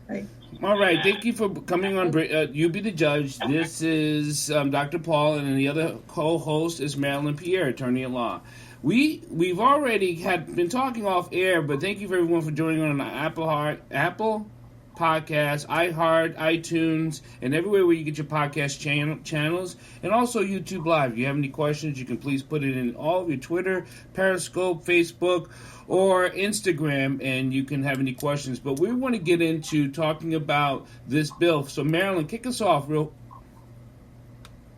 Right. All right, thank you for coming on. You be the judge. This is Dr. Paul, and then the other co-host is Marylin Pierre, attorney at law. We've already had been talking off air, but thank you for everyone for joining on Apple Podcasts, iHeart, iTunes, and everywhere where you get your podcast channels, and also YouTube Live. If you have any questions, you can please put it in all of your Twitter, Periscope, Facebook, or Instagram, and you can have any questions. But we want to get into talking about this bill. So, Marylin, kick us off real.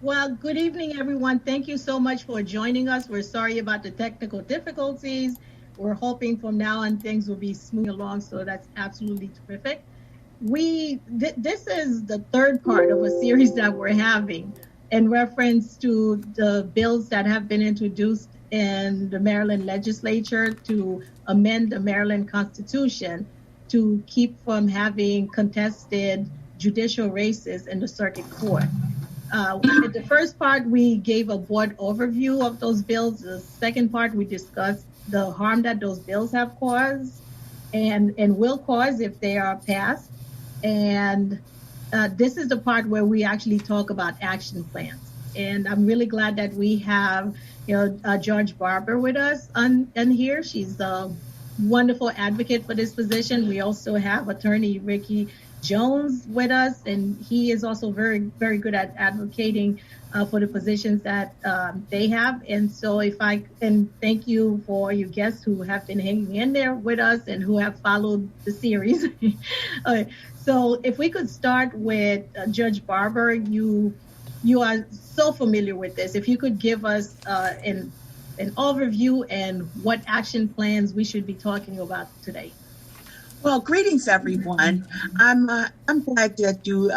Well, good evening, everyone. Thank you so much for joining us. We're sorry about the technical difficulties. We're hoping from now on things will be smooth along, so that's absolutely terrific. This is the third part of a series that we're having in reference to the bills that have been introduced in the Maryland legislature to amend the Maryland Constitution to keep from having contested judicial races in the circuit court. In the first part, we gave a broad overview of those bills. The second part, we discussed the harm that those bills have caused and will cause if they are passed. And this is the part where we actually talk about action plans. And I'm really glad that we have, Judge Barber with us on here. She's a wonderful advocate for this position. We also have Attorney Ricky Jones with us, and he is also very, very good at advocating for the positions that they have. And so thank you for your guests who have been hanging in there with us and who have followed the series. So if we could start with Judge Barber, you are so familiar with this. If you could give us an overview and what action plans we should be talking about today. Well, greetings, everyone. I'm glad that you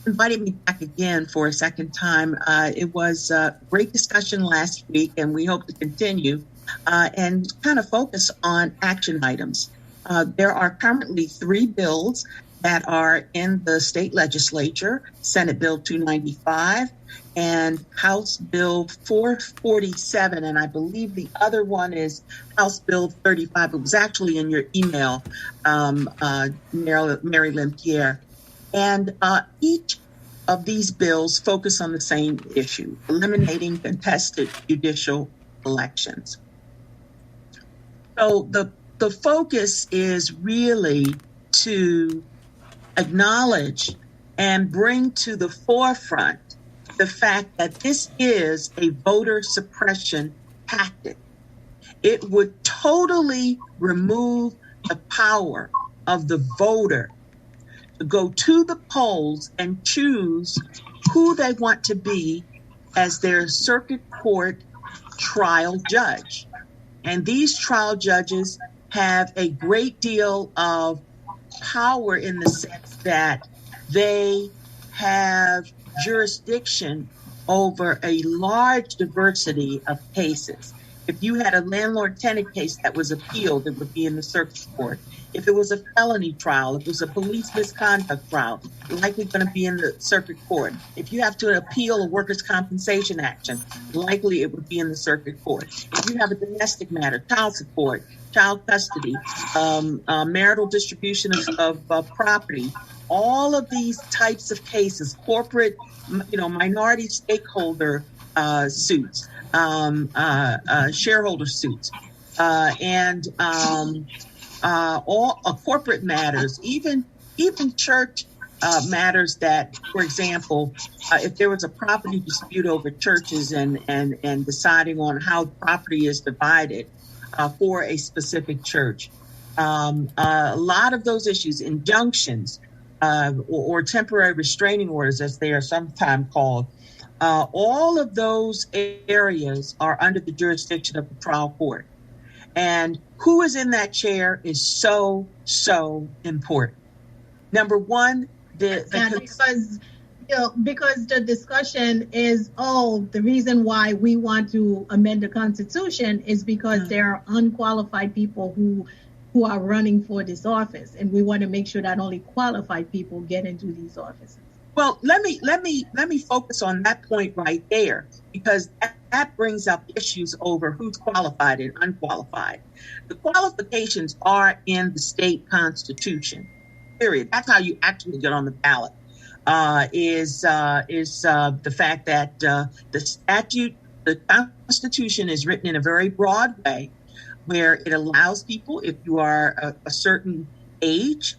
invited me back again for a second time. It was a great discussion last week, and we hope to continue and kind of focus on action items. There are currently 3 bills that are in the state legislature: Senate Bill 295 and House Bill 447, and I believe the other one is House Bill 35. It was actually in your email, Marylin Pierre. And each of these bills focus on the same issue: eliminating contested judicial elections. So the focus is really to acknowledge and bring to the forefront the fact that this is a voter suppression tactic. It would totally remove the power of the voter to go to the polls and choose who they want to be as their circuit court trial judge. And these trial judges have a great deal of power in the sense that they have jurisdiction over a large diversity of cases. If you had a landlord-tenant case that was appealed, it would be in the circuit court. If it was a felony trial, if it was a police misconduct trial, likely going to be in the circuit court. If you have to appeal a workers' compensation action, likely it would be in the circuit court. If you have a domestic matter, child support, child custody, marital distribution of property, all of these types of cases, corporate, minority stakeholder suits, shareholder suits, and all corporate matters, even church matters that, for example, if there was a property dispute over churches and deciding on how property is divided for a specific church, a lot of those issues, injunctions, or temporary restraining orders, as they are sometimes called, all of those areas are under the jurisdiction of the trial court. And who is in that chair is so, so important. Number one, because the discussion is, the reason why we want to amend the Constitution is because there are unqualified people who are running for this office, and we want to make sure that only qualified people get into these offices. Well, let me focus on that point right there, because that brings up issues over who's qualified and unqualified. The qualifications are in the state constitution. period. That's how you actually get on the ballot. Is the fact that the Constitution is written in a very broad way, where it allows people, if you are a certain age,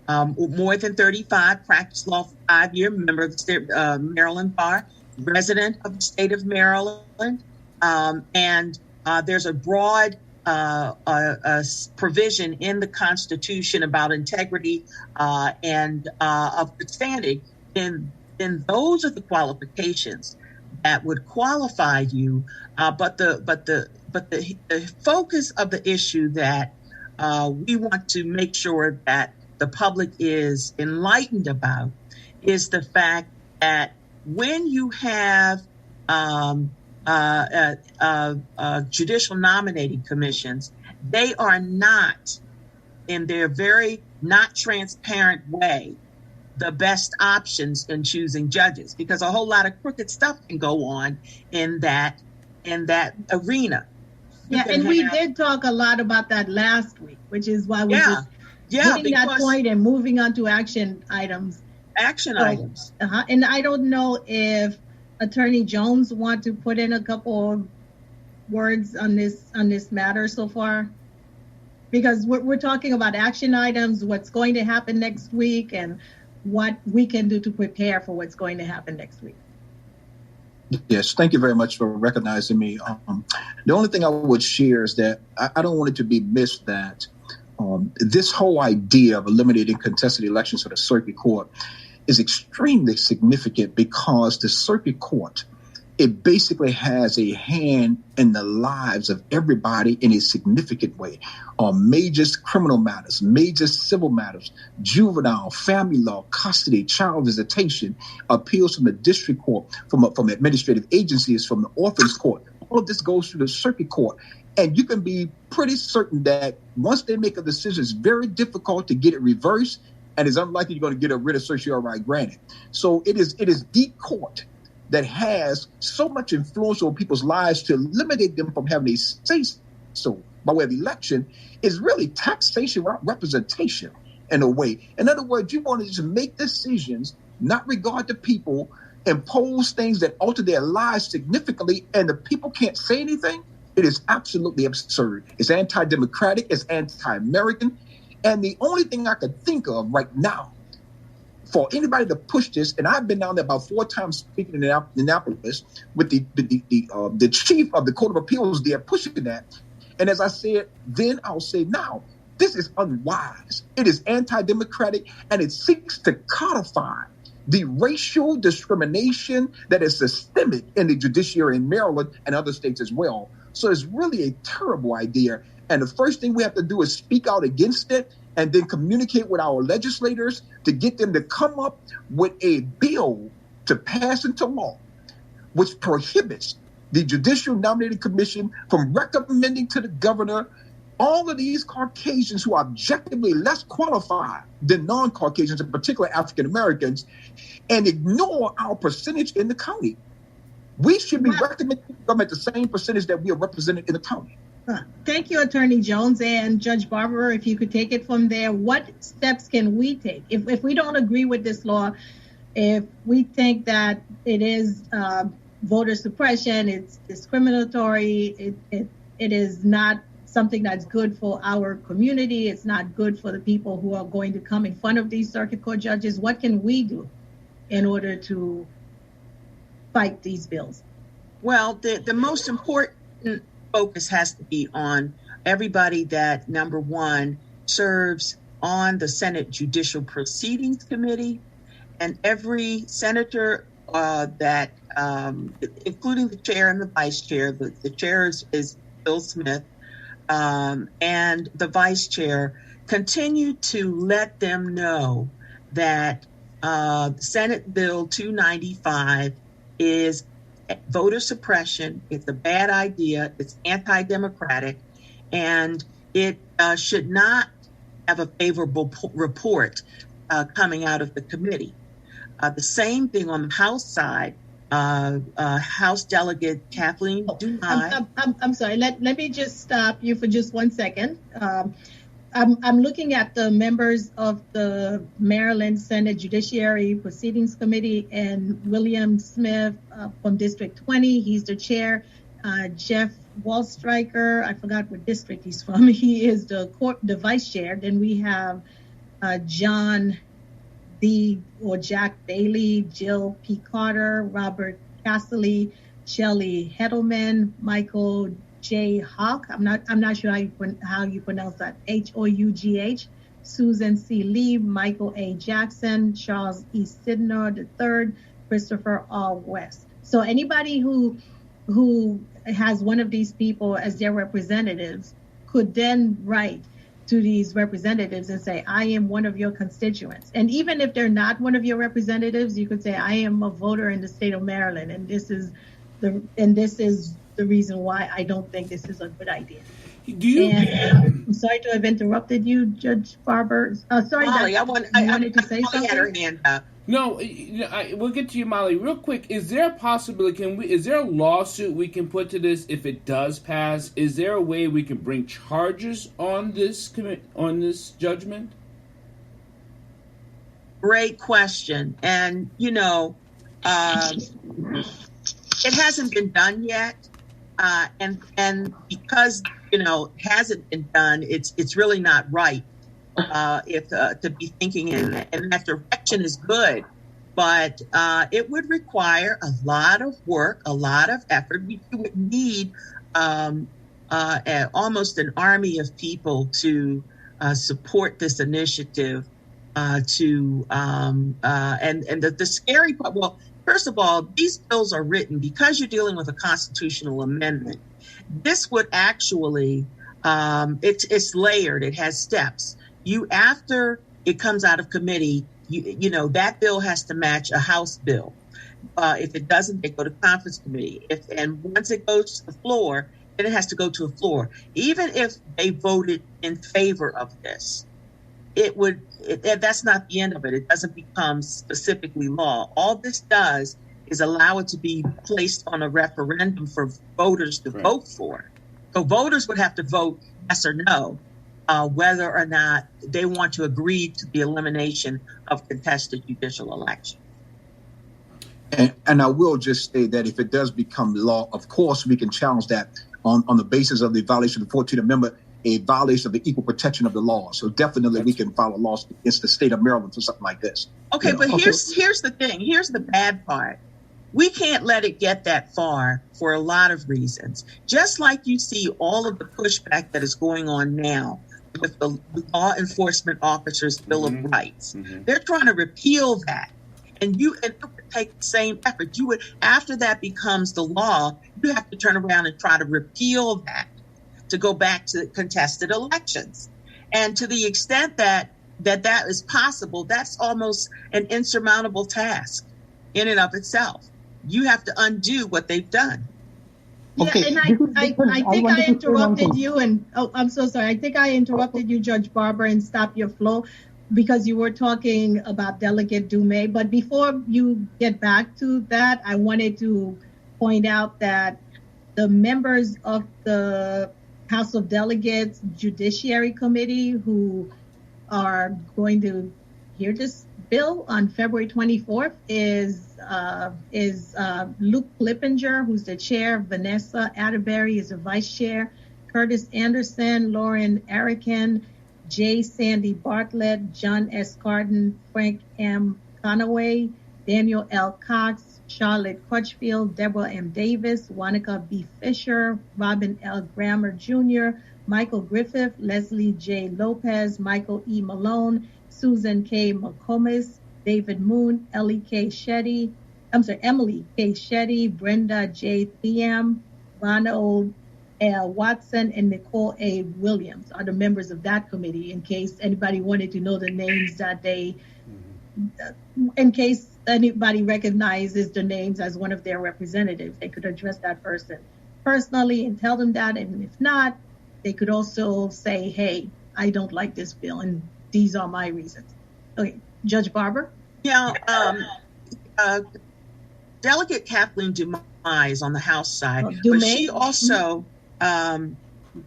more than 35, practice law for 5 years, member of the state, Maryland bar, resident of the state of Maryland, and there's a broad provision in the Constitution about integrity and of good standing. And those are the qualifications that would qualify you. But the focus of the issue that we want to make sure that the public is enlightened about is the fact that when you have judicial nominating commissions, they are not, in their very not transparent way, the best options in choosing judges, because a whole lot of crooked stuff can go on in that arena. Yeah, and we did talk a lot about that last week, which is why we're just hitting that point and moving on to action items. Items. And I don't know if Attorney Jones want to put in a couple of words on this matter so far, because we're talking about action items, what's going to happen next week, and what we can do to prepare for what's going to happen next week. Yes, thank you very much for recognizing me. The only thing I would share is that I don't want it to be missed that this whole idea of eliminating contested elections for the circuit court is extremely significant, because the circuit court, it basically has a hand in the lives of everybody in a significant way on major criminal matters, major civil matters, juvenile, family law, custody, child visitation, appeals from the district court, from administrative agencies, from the orphans court. All of this goes through the circuit court. And you can be pretty certain that once they make a decision, it's very difficult to get it reversed, and it's unlikely you're going to get a writ of certiorari granted. So it is the court that has so much influence over people's lives to eliminate them from having a say-so by way of election is really taxation representation in a way. In other words, you want to just make decisions, not regard the people, impose things that alter their lives significantly, and the people can't say anything. It is absolutely absurd. It's anti-democratic. It's anti-American. And the only thing I could think of right now for anybody to push this, and I've been down there about 4 times speaking in Annapolis with the chief of the Court of Appeals there pushing that. And as I said then, I'll say now, this is unwise. It is anti-democratic, and it seeks to codify the racial discrimination that is systemic in the judiciary in Maryland and other states as well. So it's really a terrible idea. And the first thing we have to do is speak out against it, and then communicate with our legislators to get them to come up with a bill to pass into law, which prohibits the Judicial Nominating Commission from recommending to the governor all of these Caucasians who are objectively less qualified than non-Caucasians, in particular African Americans, and ignore our percentage in the county. We should be recommending them at the same percentage that we are represented in the county. Thank you, Attorney Jones. And Judge Barber, if you could take it from there, what steps can we take? If we don't agree with this law, if we think that it is voter suppression, it's discriminatory, it is not something that's good for our community, it's not good for the people who are going to come in front of these circuit court judges, what can we do in order to fight these bills? Well, the most important focus has to be on everybody that, number one, serves on the Senate Judicial Proceedings Committee, and every senator that, including the chair and the vice chair, the chair is Bill Smith, and the vice chair, continue to let them know that Senate Bill 295 is voter suppression. It's a bad idea. It's anti-democratic, and it should not have a favorable report coming out of the committee. The same thing on the House side. House Delegate Kathleen Dunai. I'm sorry. Let me just stop you for just 1 second. I'm looking at the members of the Maryland Senate Judiciary Proceedings Committee, and William Smith from District 20, he's the chair. Jeff Wallstreicher, I forgot what district he's from, he is the vice chair. Then we have John Jack Bailey, Jill P. Carter, Robert Castley, Shelley Heddleman, Michael J. Hawk. I'm not sure how you pronounce that. Hough. Susan C. Lee, Michael A. Jackson, Charles E. Sidnor III, Christopher R. West. So anybody who has one of these people as their representatives could then write to these representatives and say, I am one of your constituents. And even if they're not one of your representatives, you could say, I am a voter in the state of Maryland, and this is the reason why I don't think this is a good idea. I'm sorry to have interrupted you, Judge Barber. Sorry, Molly, I wanted to say something. Had her hand up. No, we'll get to you, Molly. Real quick, is there a possibility? Is there a lawsuit we can put to this if it does pass? Is there a way we can bring charges on this judgment? Great question, and it hasn't been done yet, and because it hasn't been done, it's really not right. To be thinking in that direction is good, but it would require a lot of work, a lot of effort. We would need almost an army of people to support this initiative. And the scary part. Well, first of all, these bills are written because you're dealing with a constitutional amendment. This would actually it's layered. It has steps. After it comes out of committee, that bill has to match a House bill. If it doesn't, they go to conference committee. And once it goes to the floor, then it has to go to a floor. Even if they voted in favor of this, that's not the end of it. It doesn't become specifically law. All this does is allow it to be placed on a referendum for voters to vote for. So voters would have to vote yes or no. Whether or not they want to agree to the elimination of contested judicial election. And I will just say that if it does become law, of course, we can challenge that on the basis of the violation of the 14th Amendment, a violation of the equal protection of the law. So definitely we can file a lawsuit against the state of Maryland for something like this. Okay, but here's the thing. Here's the bad part. We can't let it get that far for a lot of reasons. Just like you see all of the pushback that is going on now with the Law Enforcement Officers' Bill of Rights. Mm-hmm. They're trying to repeal that. And it would take the same effort. After that becomes the law, you have to turn around and try to repeal that to go back to contested elections. And to the extent that is possible, that's almost an insurmountable task in and of itself. You have to undo what they've done. Okay. Yeah, and I think I interrupted you, and I'm so sorry. I think I interrupted you, Judge Barber, and stopped your flow because you were talking about Delegate Dumais. But before you get back to that, I wanted to point out that the members of the House of Delegates Judiciary Committee who are going to hear this bill on February 24th is Luke Lippinger, who's the chair. Vanessa Atterbury is the vice chair. Curtis Anderson, Lauren Arikan, J. Sandy Bartlett, John S. Carden, Frank M. Conaway, Daniel L. Cox, Charlotte Crutchfield, Deborah M. Davis, Wanaka B. Fisher, Robin L. Grammer Jr., Michael Griffith, Leslie J. Lopez, Michael E. Malone, Susan K. McComas, David Moon, Emily K. Shetty, Brenda J. Thiam, Ronald L. Watson, and Nicole A. Williams are the members of that committee, in case anybody wanted to know the names that in case anybody recognizes the names as one of their representatives, they could address that person personally and tell them that. And if not, they could also say, hey, I don't like this bill, and these are my reasons. Okay, Judge Barber? Yeah, Delegate Kathleen Dumais is on the House side, but she also, and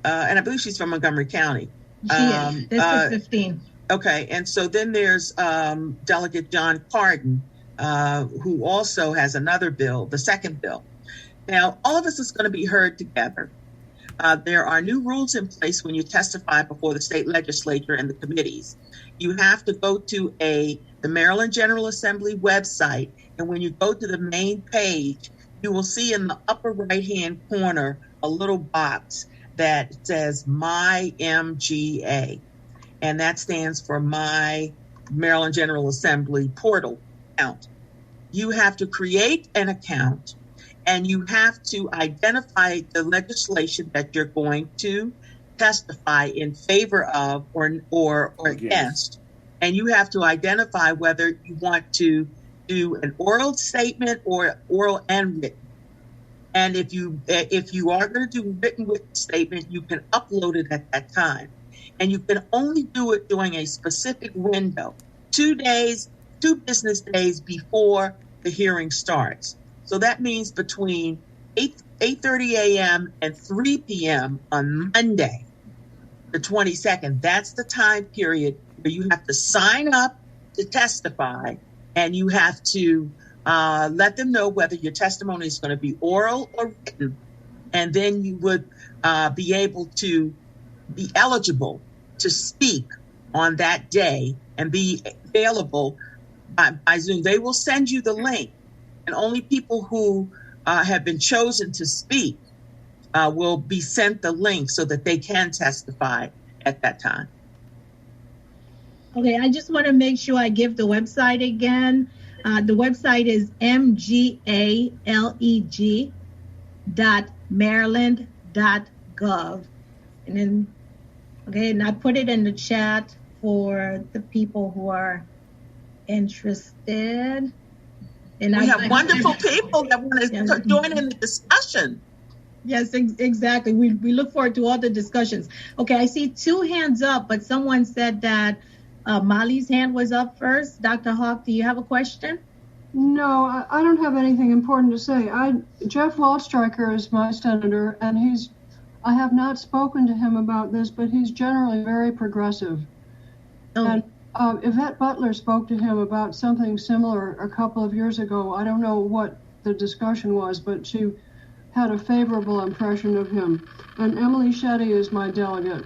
I believe she's from Montgomery County, She is. District 15. Okay, and so then there's Delegate John Cardin, who also has another bill, the second bill. Now, all of this is going to be heard together. There are new rules in place when you testify before the state legislature and the committees. You have to go to the Maryland General Assembly website, and when you go to the main page, you will see in the upper right-hand corner a little box that says My MGA, and that stands for My Maryland General Assembly Portal account. You have to create an account, and you have to identify the legislation that you're going to testify in favor of or against. And you have to identify whether you want to do an oral statement or oral and written. And if you are going to do written statement, you can upload it at that time. And you can only do it during a specific window, 2 business days before the hearing starts. So that means between 8:30 a.m. and 3 p.m. on Monday, the 22nd. That's the time period where you have to sign up to testify, and you have to let them know whether your testimony is going to be oral or written. And then you would be able to be eligible to speak on that day and be available by Zoom. They will send you the link. And only people who have been chosen to speak will be sent the link so that they can testify at that time. Okay, I just want to make sure I give the website again. The website is mgaleg.maryland.gov. And then, okay, and I put it in the chat for the people who are interested. And we have wonderful people that want to join in the discussion. Yes, exactly. We look forward to all the discussions. Okay, I see 2 hands up, but someone said that Molly's hand was up first. Dr. Hawk, do you have a question? No, I don't have anything important to say. Jeff Waldstreicher is my senator, and I have not spoken to him about this, but he's generally very progressive. Oh. And Yvette Butler spoke to him about something similar a couple of years ago. I don't know what the discussion was, but she had a favorable impression of him. And Emily Shetty is my delegate.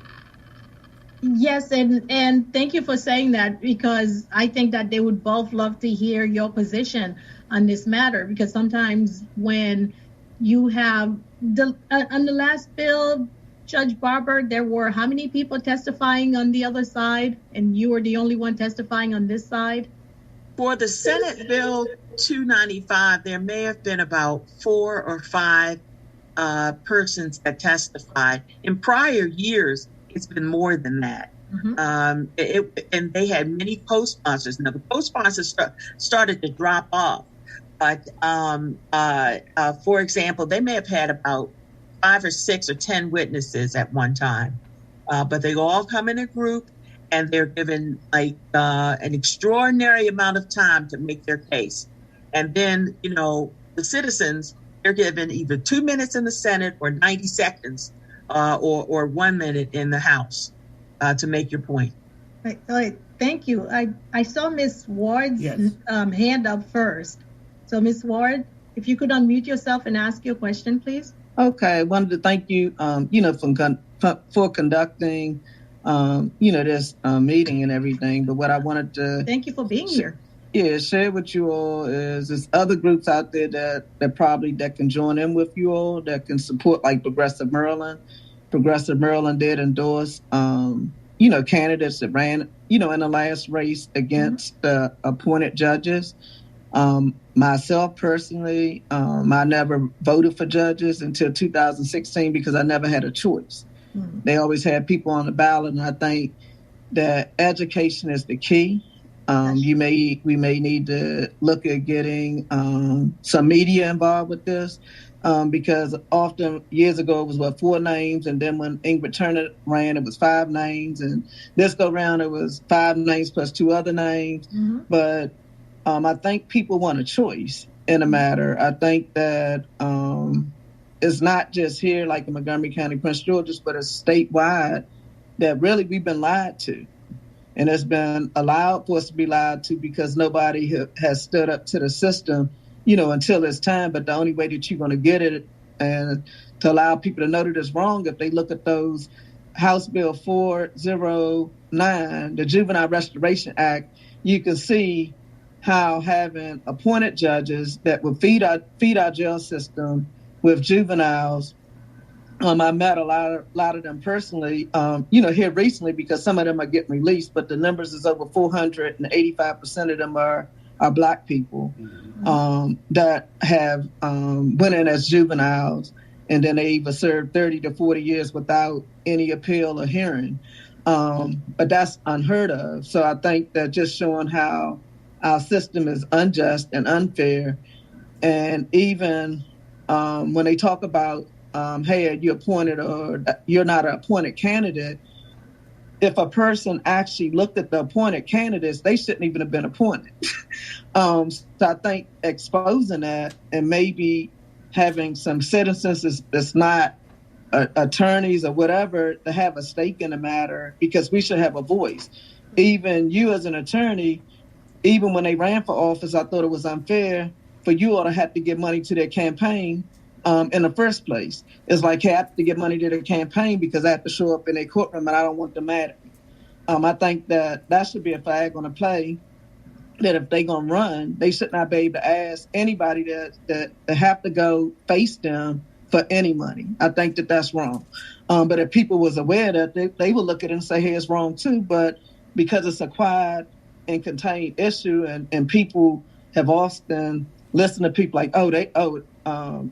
Yes, and thank you for saying that, because I think that they would both love to hear your position on this matter, because sometimes when you have on the last bill, Judge Barber, there were how many people testifying on the other side, and you were the only one testifying on this side? For the Senate Bill 295, there may have been about 4 or 5 persons that testified. In prior years, it's been more than that. Mm-hmm. And they had many co-sponsors. Now, the co-sponsors started to drop off. But, for example, they may have had about 5 or 6 or 10 witnesses at one time. But they all come in a group, and they're given an extraordinary amount of time to make their case. And then, the citizens, they're given either 2 minutes in the Senate or 90 seconds or 1 minute in the House to make your point. All right. Thank you. I saw Ms. Ward's hand up first. So, Ms. Ward, if you could unmute yourself and ask your question, please. Okay, I wanted to thank you, for conducting, this meeting and everything. But what I wanted to thank you for being here. Yeah, share with you all is there's other groups out there that can join in with you all, that can support, like Progressive Maryland. Progressive Maryland did endorse, candidates that ran, in the last race against the appointed judges. Myself personally, I never voted for judges until 2016 because I never had a choice. Mm-hmm. They always had people on the ballot, and I think that education is the key. We may need to look at getting some media involved with this, because often years ago it was 4 names, and then when Ingrid Turner ran, it was 5 names, and this go round it was 5 names plus 2 other names. Mm-hmm. But I think people want a choice in a matter. I think that it's not just here like in Montgomery County, Prince George's, but it's statewide. that really we've been lied to. And it's been allowed for us to be lied to because nobody has stood up to the system, until it's time. But the only way that you're going to get it and to allow people to know that it's wrong, if they look at those House Bill 409, the Juvenile Restoration Act, you can see how having appointed judges that would feed our jail system with juveniles. I met a lot of them personally, here recently because some of them are getting released, but the numbers is over 400 and 85% of them are Black people that have went in as juveniles, and then they either served 30 to 40 years without any appeal or hearing. But that's unheard of. So I think that just showing how our system is unjust and unfair, and even when they talk about hey, are you appointed or you're not an appointed candidate? If a person actually looked at the appointed candidates, they shouldn't even have been appointed. So I think exposing that and maybe having some citizens that's not attorneys or whatever to have a stake in the matter, because we should have a voice. Even you as an attorney, even when they ran for office, I thought it was unfair for you all to have to give money to their campaign in the first place. It's like, hey, I have to give money to their campaign because I have to show up in their courtroom and I don't want them mad at me. I think that should be a flag on the play, that if they're going to run, they should not be able to ask anybody that have to go face them for any money. I think that that's wrong. But if people was aware that they would look at it and say, hey, it's wrong too. But because it's a quiet and contained issue and people have often listened to people like,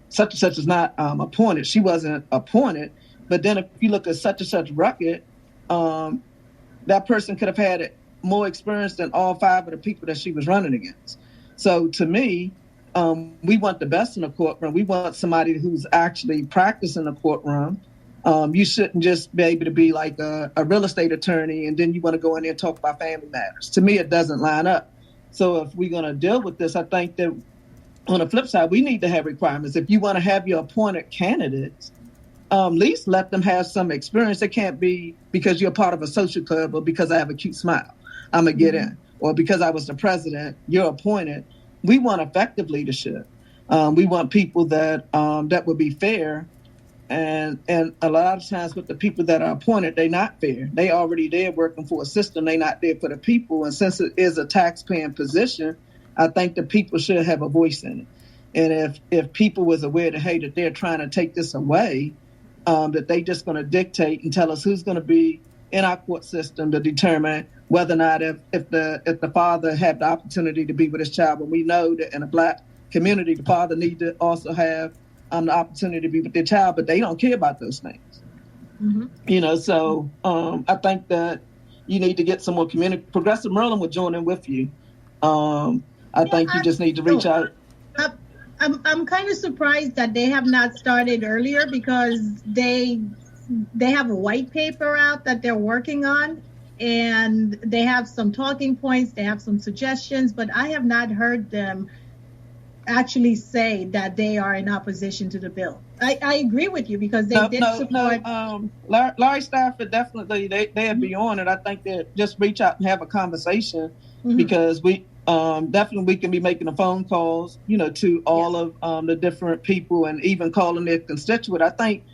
such and such is not appointed. She wasn't appointed. But then if you look at such and such record, that person could have had more experience than all 5 of the people that she was running against. So to me, we want the best in the courtroom. We want somebody who's actually practicing the courtroom. You shouldn't just be able to be like a real estate attorney and then you want to go in there and talk about family matters. To me, it doesn't line up. So if we're going to deal with this, I think that on the flip side, we need to have requirements. If you want to have your appointed candidates, at least let them have some experience. It can't be because you're part of a social club or because I have a cute smile, I'm going to get in. Or because I was the president, you're appointed. We want effective leadership. We want people that would be fair. And a lot of times with the people that are appointed, they're not fair. They already there working for a system. They're not there for the people. And since it is a tax-paying position, I think the people should have a voice in it. And if people was aware that, hey, that they're trying to take this away, that they just going to dictate and tell us who's going to be in our court system to determine whether or not if the father had the opportunity to be with his child. But we know that in a Black community, the father needs to also have the opportunity to be with their child, but they don't care about those things. So I think that you need to get some more community. Progressive Merlin will join in with you. I think you just need to reach out. I'm kind of surprised that they have not started earlier because they have a white paper out that they're working on, and they have some talking points, they have some suggestions, but I have not heard them actually say that they are in opposition to the bill. I agree with you because they did support. Larry Stafford, definitely, they'd be on it. I think that just reach out and have a conversation because we definitely we can be making the phone calls, to all of the different people and even calling their constituent. I think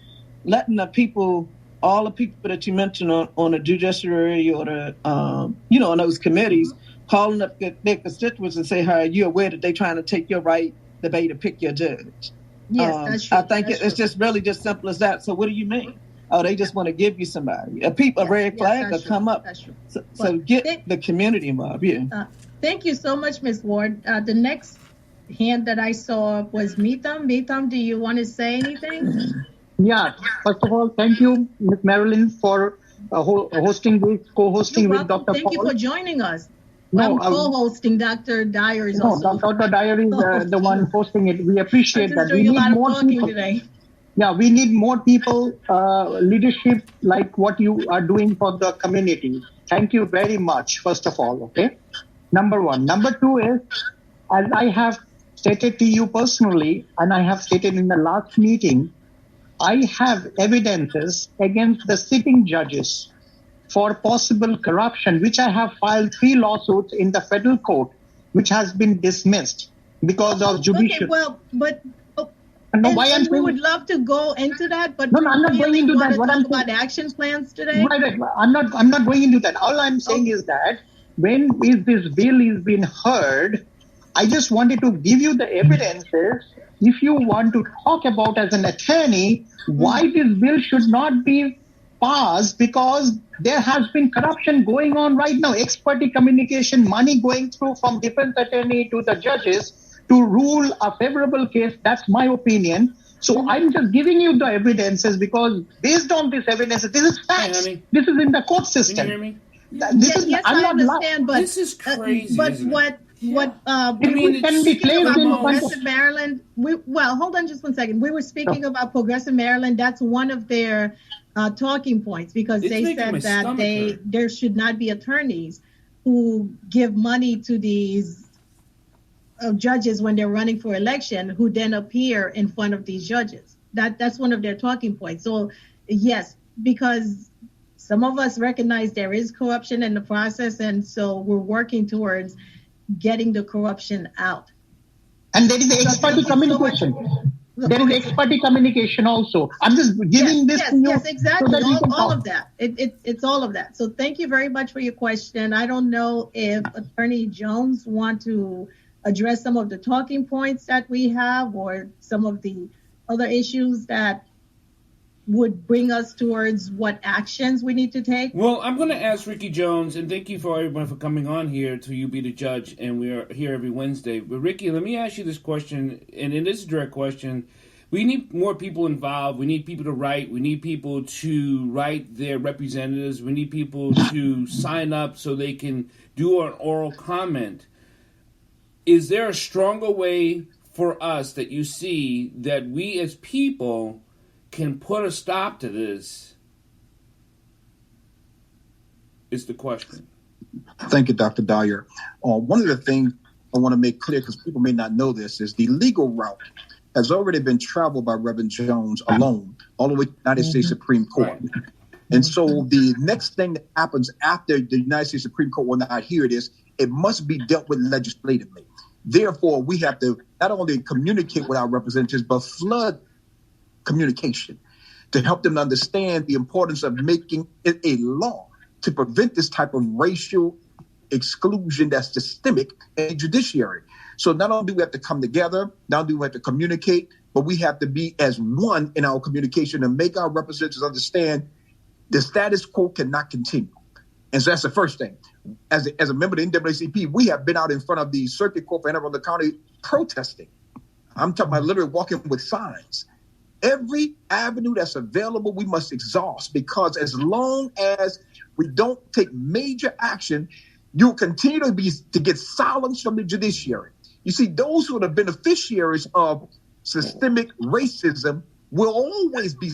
letting the people, all the people that you mentioned on the judiciary or the, on those committees, calling up their constituents and say, are you aware that they're trying to take your right to be to pick your judge? Yes, that's true. I think it's just really just simple as that. So what do you mean? Oh, they just want to give you somebody. A red flag will come up. That's true. So get the community involved. Yeah. Thank you so much, Ms. Ward. The next hand that I saw was Mitham. Mitham, do you want to say anything? Yeah. First of all, thank you, Ms. Marylin, for co-hosting with Dr. Paul. Thank you for joining us. I'm co-hosting. Dr. Dyer is also. Dr. Dyer is the one hosting it. We appreciate that. We need more people today. Yeah, we need more people, leadership like what you are doing for the community. Thank you very much, first of all, okay? Number one. Number two is, as I have stated to you personally, and I have stated in the last meeting, I have evidences against the sitting judges for possible corruption, which I have filed 3 lawsuits in the federal court, which has been dismissed because of judicial. Okay, well, but and we would love to go into that, but no, I'm not going into that. What I'm talking about action plans today. Right. I'm not going into that. All I'm saying is that when is this bill is being heard, I just wanted to give you the evidences. If you want to talk about as an attorney why this bill should not be passed, because there has been corruption going on right now, expertise communication, money going through from defense attorney to the judges to rule a favorable case. That's my opinion. So I'm just giving you the evidences because based on this evidence, this is facts. Hey, this is in the court system. Can you hear me? Yes, I understand, but this is crazy. But isn't what it? Can be placed about in Progressive Maryland? Hold on just one second. We were speaking about Progressive Maryland. That's one of their talking points because they said that there should not be attorneys who give money to these judges when they're running for election who then appear in front of these judges. That's one of their talking points. So yes, because some of us recognize there is corruption in the process, and so we're working towards getting the corruption out. And there is the expertise communication. There is expertise communication also. I'm just giving this to you. Yes, exactly. So all of that. It's all of that. So thank you very much for your question. I don't know if Attorney Jones want to address some of the talking points that we have or some of the other issues that would bring us towards what actions we need to take. Well, I'm going to ask Ricky Jones, and thank you for everyone for coming on here to You Be the Judge, and we are here every Wednesday. But Ricky, let me ask you this question, and it is a direct question. We need more people involved. We need people to write. We need people to write their representatives. We need people to sign up so they can do an oral comment. Is there a stronger way for us that you see that we as people can put a stop to this? Is the question. Thank you, Dr. Dyer. One of the things I want to make clear, because people may not know this, is the legal route has already been traveled by Reverend Jones alone, all the way to the United States Supreme Court. Right. And so the next thing that happens after the United States Supreme Court will not hear this, it must be dealt with legislatively. Therefore, we have to not only communicate with our representatives, but flood communication to help them understand the importance of making it a law to prevent this type of racial exclusion that's systemic in the judiciary. So not only do we have to come together, not only do we have to communicate, but we have to be as one in our communication and make our representatives understand the status quo cannot continue. And so that's the first thing. As a member of the NAACP, we have been out in front of the Circuit Court for Anne Arundel County protesting. I'm talking about literally walking with signs. Every avenue that's available, we must exhaust, because as long as we don't take major action, you'll continue to get silence from the judiciary. You see, those who are the beneficiaries of systemic racism will always be,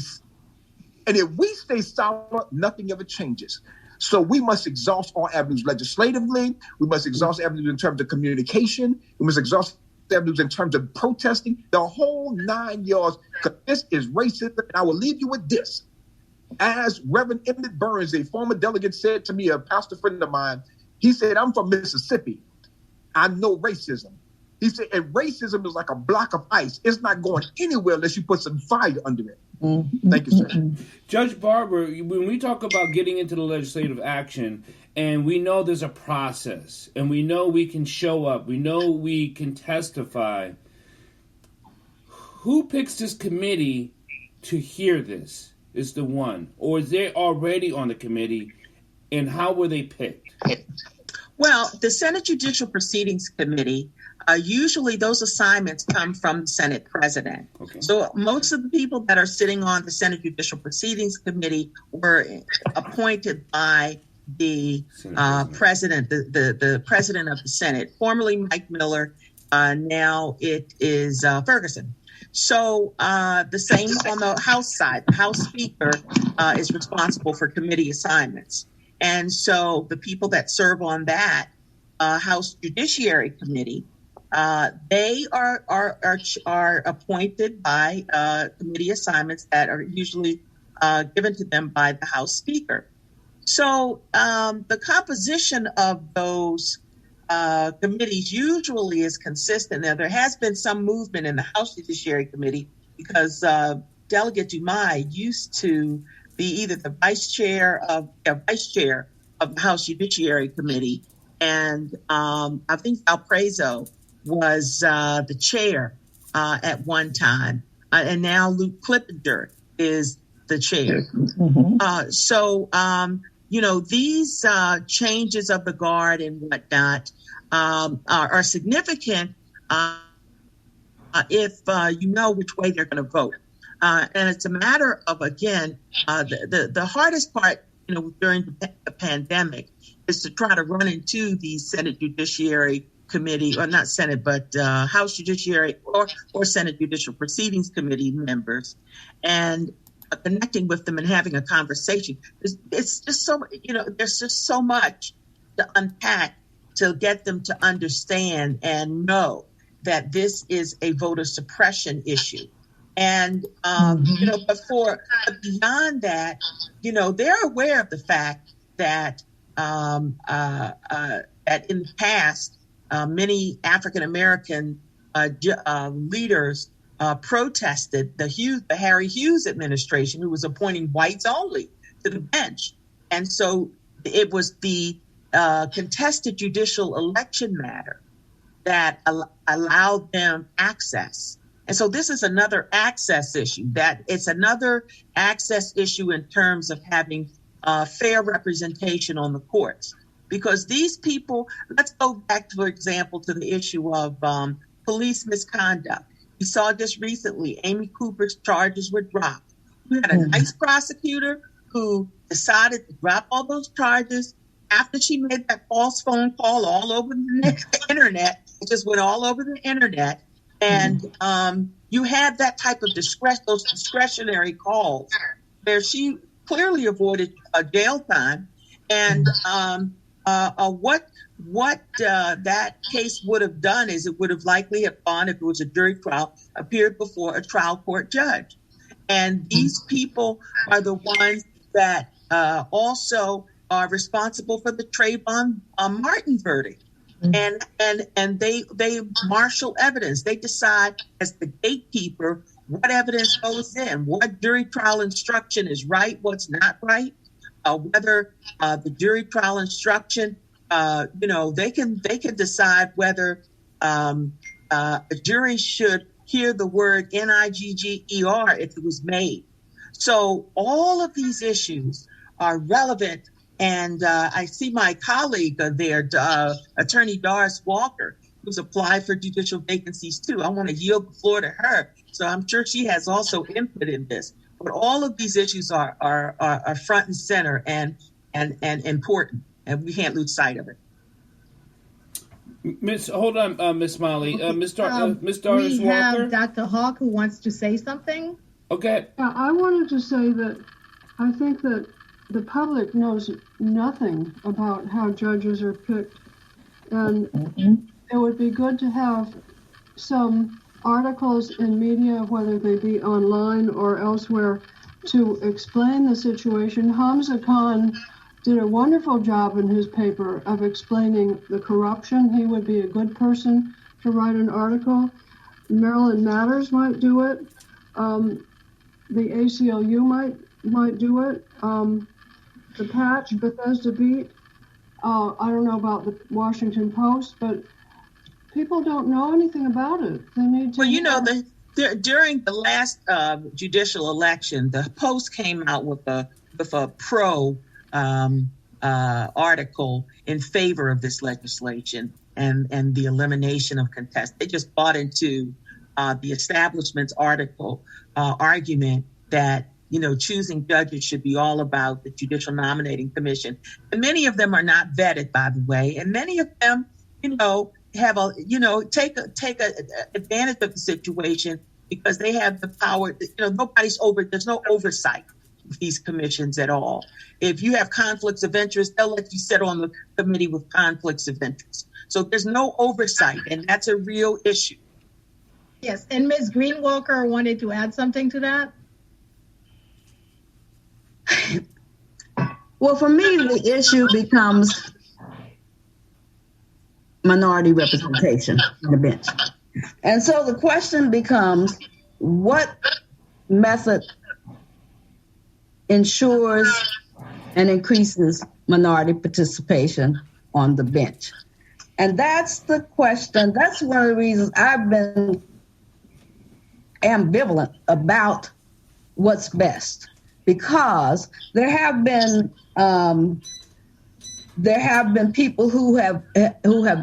and if we stay silent, nothing ever changes. So we must exhaust all avenues legislatively. We must exhaust avenues in terms of communication. We must exhaust avenues in terms of protesting, the whole 9 yards, because this is racism. And I will leave you with this. As Reverend Emmett Burns, a former delegate, said to me, a pastor friend of mine, he said, I'm from Mississippi. I know racism. He said, and racism is like a block of ice. It's not going anywhere unless you put some fire under it. Thank you, sir. Judge Barber, when we talk about getting into the legislative action, and we know there's a process, and we know we can show up, we know we can testify, who picks this committee to hear this is the one? Or is they already on the committee, and how were they picked? Well, the Senate Judicial Proceedings Committee, usually those assignments come from the Senate president. Okay. So most of the people that are sitting on the Senate Judicial Proceedings Committee were appointed by the president, the president of the Senate, formerly Mike Miller. Now it is Ferguson. So the same on the House side. The House Speaker is responsible for committee assignments. And so the people that serve on that House Judiciary Committee, they are appointed by committee assignments that are usually given to them by the House Speaker. So the composition of those committees usually is consistent. Now, there has been some movement in the House Judiciary Committee because Delegate Dumais used to be either the vice chair of the House Judiciary Committee, and I think Valpreso was the chair at one time, and now Luke Clippinger is the chair. Mm-hmm. These changes of the guard and whatnot are significant if you know which way they're going to vote. And it's a matter of, again, the hardest part, during the pandemic is to try to run into the Senate Judiciary Committee, or not Senate, but House Judiciary or Senate Judicial Proceedings Committee members, and connecting with them and having a conversation. It's just so, there's just so much to unpack to get them to understand and know that this is a voter suppression issue. And, but beyond that, they're aware of the fact that that in the past, many African-American leaders protested the Harry Hughes administration, who was appointing whites only to the bench. And so it was the contested judicial election matter that allowed them access. And so this is another access issue. That it's another access issue in terms of having fair representation on the courts. Because these people, let's go back, for example, to the issue of police misconduct. We saw just recently, Amy Cooper's charges were dropped. We had a nice prosecutor who decided to drop all those charges after she made that false phone call all over the internet. It just went all over the internet. And you have that type of those discretionary calls where she clearly avoided jail time. And what that case would have done is it would have likely have gone, if it was a jury trial, appeared before a trial court judge. And these people are the ones that also are responsible for the Trayvon Martin verdict. And they marshal evidence. They decide as the gatekeeper what evidence goes in, what jury trial instruction is right, what's not right, whether the jury trial instruction, they can decide whether a jury should hear the word NIGGER if it was made. So all of these issues are relevant. And I see my colleague there, Attorney Doris Walker, who's applied for judicial vacancies too. I want to yield the floor to her. So I'm sure she has also input in this. But all of these issues are front and center and important, and we can't lose sight of it. Hold on, Miss Molly. Miss Doris Walker. We have Dr. Hawk who wants to say something. Okay. Yeah, I wanted to say that I think that the public knows nothing about how judges are picked, and it would be good to have some articles in media, whether they be online or elsewhere, to explain the situation. Hamza Khan did a wonderful job in his paper of explaining the corruption. He would be a good person to write an article. Marylin Matters might do it. The ACLU might do it. The Patch, Bethesda Beat. I don't know about the Washington Post, but people don't know anything about it. They need to. Well, during the last judicial election, the Post came out with a pro article in favor of this legislation and the elimination of contest. They just bought into the establishment's argument that choosing judges should be all about the Judicial Nominating Commission. And many of them are not vetted, by the way, and many of them, have take advantage of the situation because they have the power. There's no oversight of these commissions at all. If you have conflicts of interest, they'll let you sit on the committee with conflicts of interest. So there's no oversight, and that's a real issue. Yes, and Ms. Greenwalker wanted to add something to that. Well, for me, the issue becomes minority representation on the bench. And so the question becomes, what method ensures and increases minority participation on the bench? And that's the question. That's one of the reasons I've been ambivalent about what's best, because there have been people who have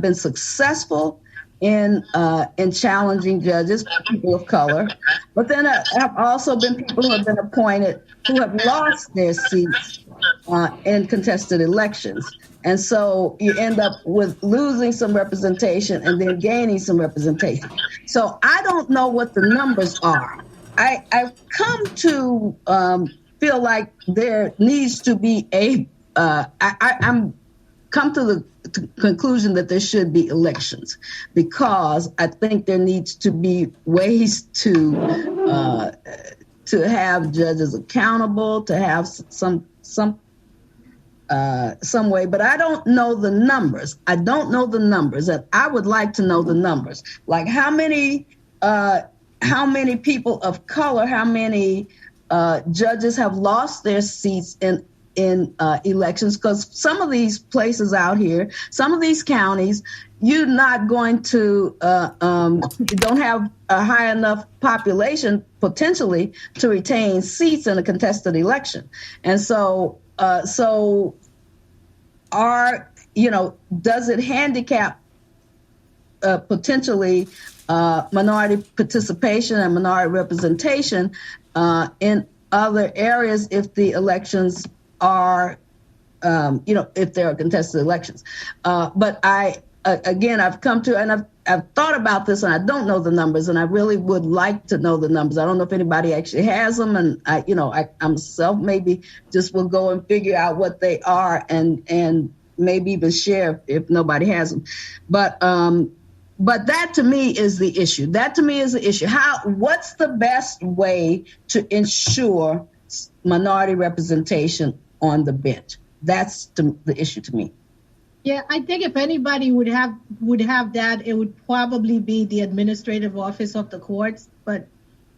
been successful in challenging judges, people of color, but then have also been people who have been appointed who have lost their seats in contested elections. And so you end up with losing some representation and then gaining some representation. So I don't know what the numbers are. I've come to feel like there needs to be I'm come to the conclusion that there should be elections, because I think there needs to be ways to have judges accountable, to have some way, but I don't know the numbers. And I would like to know the numbers. Like how many people of color, how many judges have lost their seats in elections, because some of these places out here, some of these counties, you're not going to, you don't have a high enough population potentially to retain seats in a contested election. And so, does it handicap potentially minority participation and minority representation in other areas if the elections are, if there are contested elections? But I've come to, and I've thought about this, and I don't know the numbers, and I really would like to know the numbers. I don't know if anybody actually has them, and I myself maybe just will go and figure out what they are, and maybe even share if nobody has them. But that to me is the issue. What's the best way to ensure minority representation on the bench? That's the issue to me. Yeah, I think if anybody would have that, it would probably be the administrative office of the courts, but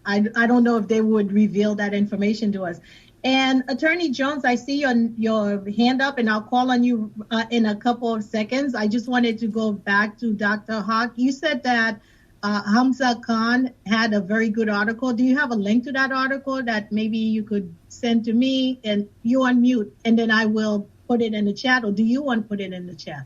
I don't know if they would reveal that information to us. And Attorney Jones, I see your hand up, and I'll call on you in a couple of seconds. I just wanted to go back to Dr. Hawk. You said that Hamza Khan had a very good article. Do you have a link to that article that maybe you could send to me? And you unmute, and then I will put it in the chat, or do you want to put it in the chat?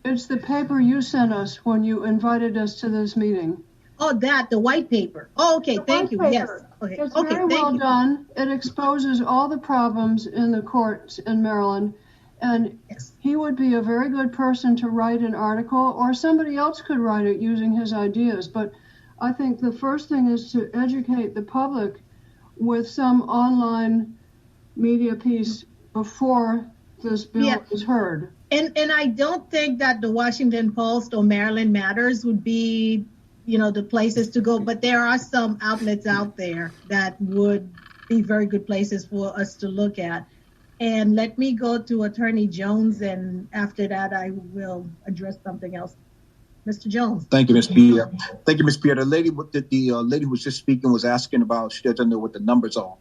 It's the paper you sent us when you invited us to this meeting. Oh, the white paper. Oh, okay, thank you. Yes. Okay. It's very well done. It exposes all the problems in the courts in Maryland, and he would be a very good person to write an article, or somebody else could write it using his ideas. But I think the first thing is to educate the public with some online media piece before this bill is heard. And I don't think that the Washington Post or Maryland Matters would be, the places to go, but there are some outlets out there that would be very good places for us to look at. And let me go to Attorney Jones, and after that I will address something else. Mr. Jones. Thank you, Ms. Pierre. The lady who was just speaking was asking about, she doesn't know what the numbers are.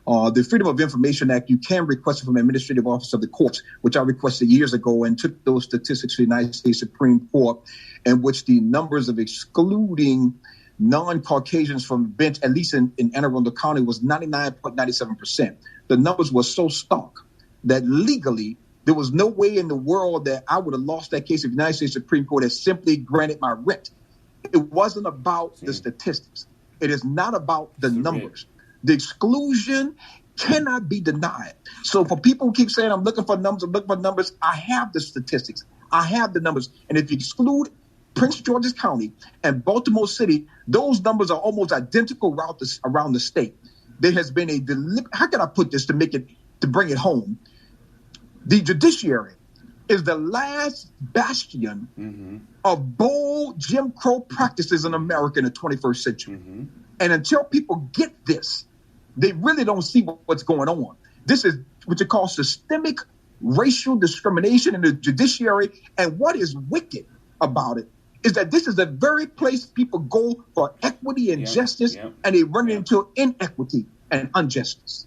The Freedom of Information Act, you can request it from the Administrative Office of the Courts, which I requested years ago, and took those statistics to the United States Supreme Court, in which the numbers of excluding non-Caucasians from the bench, at least in Anne Arundel County, was 99.97%. The numbers were so stark that legally there was no way in the world that I would have lost that case if the United States Supreme Court had simply granted my writ. It wasn't about the statistics. It is not about the numbers. The exclusion cannot be denied. So for people who keep saying, I'm looking for numbers, I have the statistics. I have the numbers. And if you exclude Prince George's County and Baltimore City, those numbers are almost identical around the state. There has been how can I put this to bring it home? The judiciary is the last bastion of bold Jim Crow practices in America in the 21st century. And until people get this, They really don't see what's going on. This is what you call systemic racial discrimination in the judiciary. And what is wicked about it is that this is the very place people go for equity and justice, and they run into inequity and injustice.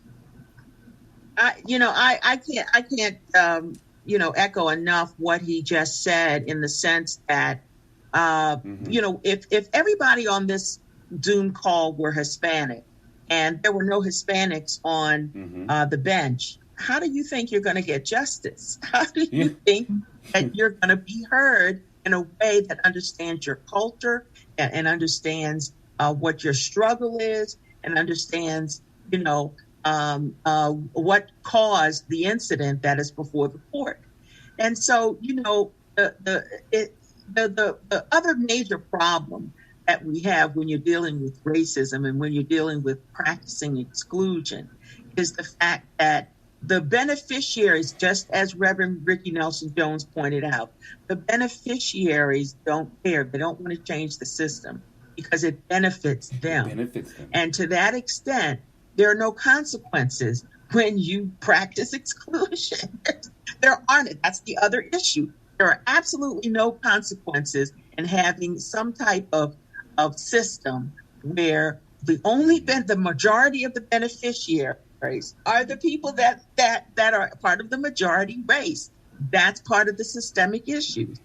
I can't echo enough what he just said, in the sense that, if everybody on this Zoom call were Hispanic and there were no Hispanics on the bench, how do you think you're going to get justice? How do you think that you're going to be heard in a way that understands your culture and understands what your struggle is, and understands, what caused the incident that is before the court? And so, the other major problem that we have when you're dealing with racism and when you're dealing with practicing exclusion is the fact that the beneficiaries, just as Reverend Ricky Nelson Jones pointed out, the beneficiaries don't care. They don't want to change the system because it benefits them. And to that extent, there are no consequences when you practice exclusion. There aren't. That's the other issue. There are absolutely no consequences in having some type of system where the majority of the beneficiaries are the people that are part of the majority race. That's part of the systemic issues.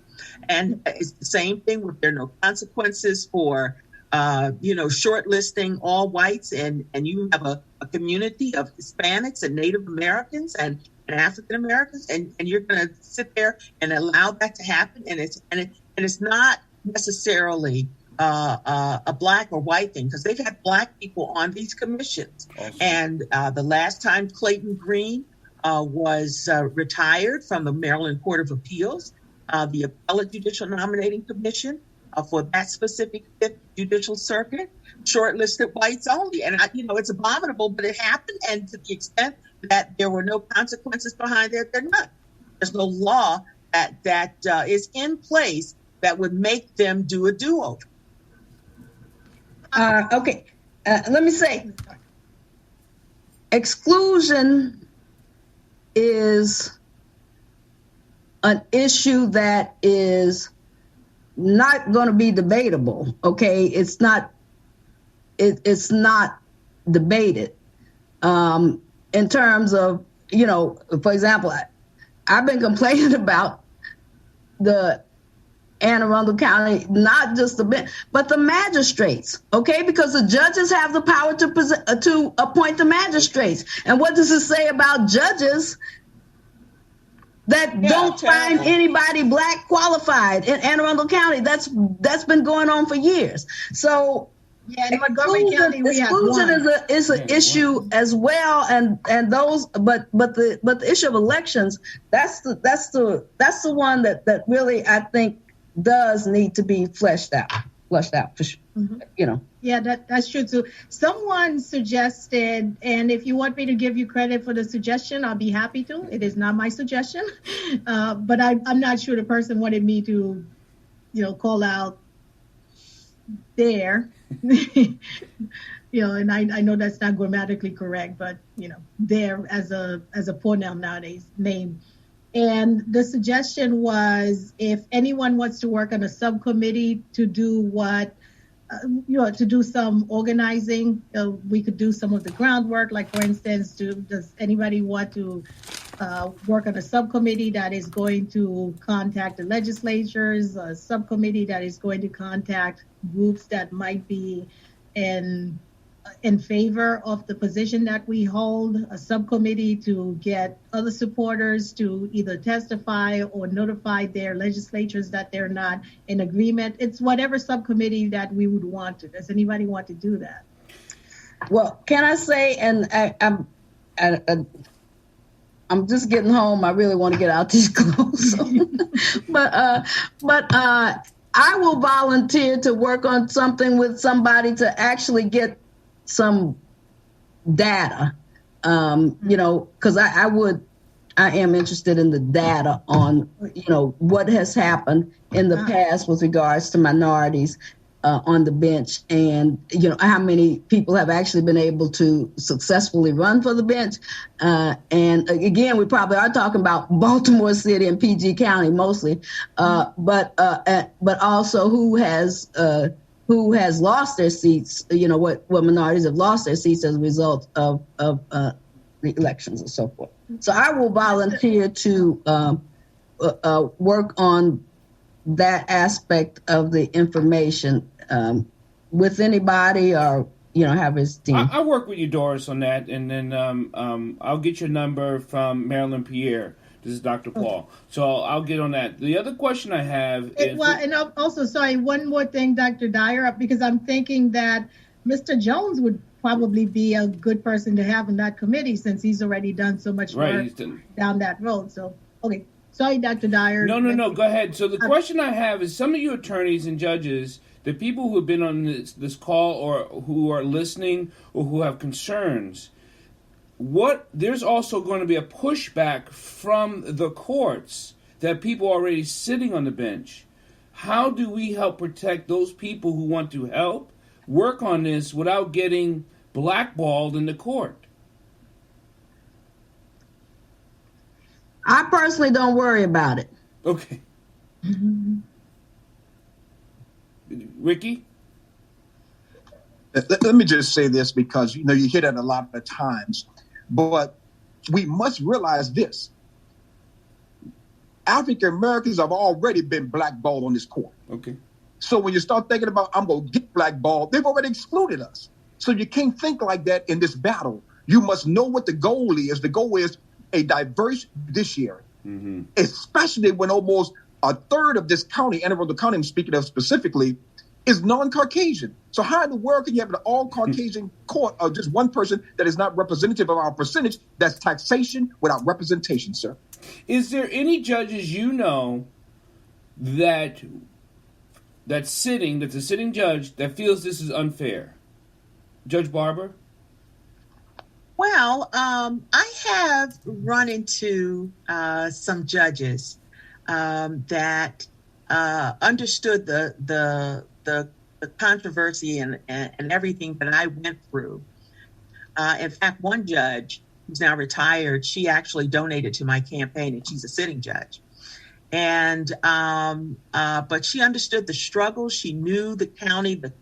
And it's the same thing where there are no consequences for shortlisting all whites, and you have a community of Hispanics and Native Americans and African Americans, and you're going to sit there and allow that to happen, and it's not necessarily a black or white thing, because they've had black people on these commissions. Awesome. And the last time Clayton Green was retired from the Maryland Court of Appeals, the Appellate Judicial Nominating Commission for that specific Fifth Judicial Circuit shortlisted whites only. And it's abominable, but it happened. And to the extent that there were no consequences behind it, they're not. There's no law that is in place that would make them do a do-over. Okay. Let me say, exclusion is an issue that is not going to be debatable. Okay. It's not debated. In terms of, for example, I've been complaining about the Anne Arundel County, not just the bench, but the magistrates, okay? Because the judges have the power to appoint the magistrates. And what does it say about judges that don't find anybody black qualified in Anne Arundel County? That's been going on for years. So in Montgomery County, we have exclusion is an issue as well, and those, but the issue of elections, that's the one that really, I think, does need to be fleshed out for sure. Mm-hmm. Yeah, that's true too. Someone suggested, and if you want me to give you credit for the suggestion, I'll be happy to. It is not my suggestion, but I'm not sure the person wanted me to, call out there. And I know that's not grammatically correct, but there as a pronoun nowadays, name. And the suggestion was, if anyone wants to work on a subcommittee to do to do some organizing, we could do some of the groundwork. Like, for instance, does anybody want to work on a subcommittee that is going to contact the legislatures, a subcommittee that is going to contact groups that might be in favor of the position that we hold, a subcommittee to get other supporters to either testify or notify their legislatures that they're not in agreement. It's whatever subcommittee that we would want to. Does anybody want to do that? Well, can I say, and I'm just getting home. I really want to get out these clothes. but I will volunteer to work on something with somebody to actually get some data, because I am interested in the data on, what has happened in the past with regards to minorities on the bench, and how many people have actually been able to successfully run for the bench. And again, we probably are talking about Baltimore City and PG County mostly, but also who has lost their seats. What minorities have lost their seats as a result of the elections and so forth. So I will volunteer to work on that aspect of the information with anybody, or have his team. I'll work with you, Doris, on that, and then I'll get your number from Marylin Pierre. This is Dr. Paul. So I'll get on that. The other question I have is... Well, and also, sorry, one more thing, Dr. Dyer, because I'm thinking that Mr. Jones would probably be a good person to have in that committee, since he's already done so much work down that road. So, okay. Sorry, Dr. Dyer. No. Go ahead. So the question I have is, some of you attorneys and judges, the people who have been on this call or who are listening or who have concerns, there's also going to be a pushback from the courts that people are already sitting on the bench. How do we help protect those people who want to help work on this without getting blackballed in the court? I personally don't worry about it. Okay. Ricky? Let me just say this, because you hear that a lot of times, but we must realize this. African Americans have already been blackballed on this court. Okay. So when you start thinking about, I'm going to get blackballed, they've already excluded us. So you can't think like that in this battle. You must know what the goal is. The goal is a diverse judiciary, especially when almost a third of this county, Anne Arundel County I'm speaking of specifically, is non-Caucasian. So how in the world can you have an all-Caucasian court of just one person that is not representative of our percentage? That's taxation without representation, sir. Is there any judges that's a sitting judge that feels this is unfair? Judge Barber? Well, I have run into some judges that understood the controversy and everything that I went through. In fact, one judge who's now retired, she actually donated to my campaign, and she's a sitting judge. And but she understood the struggle. She knew the county, the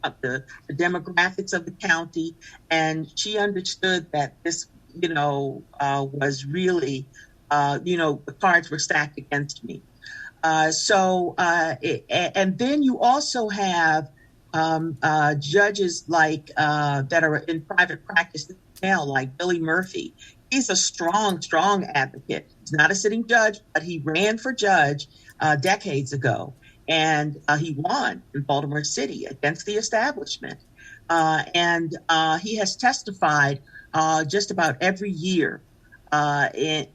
demographics of the county, and she understood that this, was really, the cards were stacked against me. And then you also have judges like that are in private practice now, like Billy Murphy. He's a strong advocate. He's not a sitting judge, but he ran for judge decades ago, and he won in Baltimore City against the establishment. And he has testified just about every year in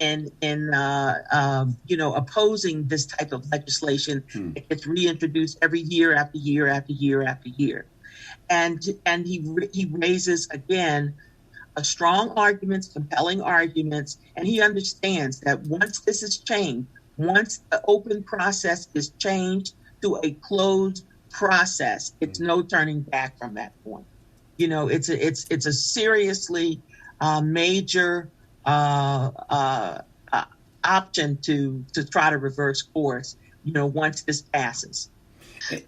opposing this type of legislation. It gets reintroduced every year after year after year after year, and he raises again strong arguments, compelling arguments, and he understands that once this is changed, once the open process is changed to a closed process, it's no turning back from that point. It's a seriously major option to try to reverse course, once this passes.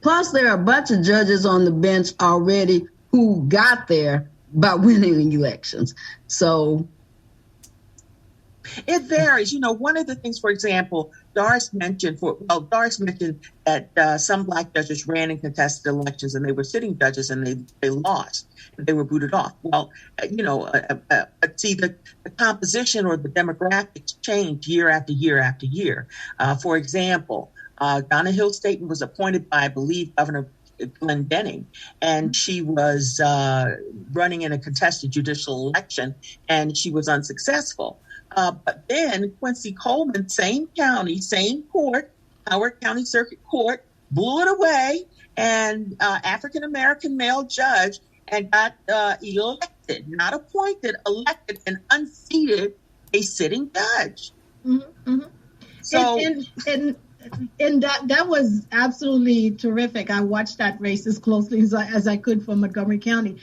Plus, there are a bunch of judges on the bench already who got there by winning elections. So it varies. One of the things, for example, Doris mentioned that some Black judges ran in contested elections, and they were sitting judges, and they lost, and they were booted off. Well, see, the composition or the demographics change year after year after year. For example, Donna Hill Staten was appointed by, I believe, Governor Glenn Denning, and she was running in a contested judicial election, and she was unsuccessful. But then Quincy Coleman, same county, same court, Howard County Circuit Court, blew it away, and African-American male judge, and got elected, not appointed, elected, and unseated a sitting judge. Mm-hmm. So, And that was absolutely terrific. I watched that race as closely as I could from Montgomery County.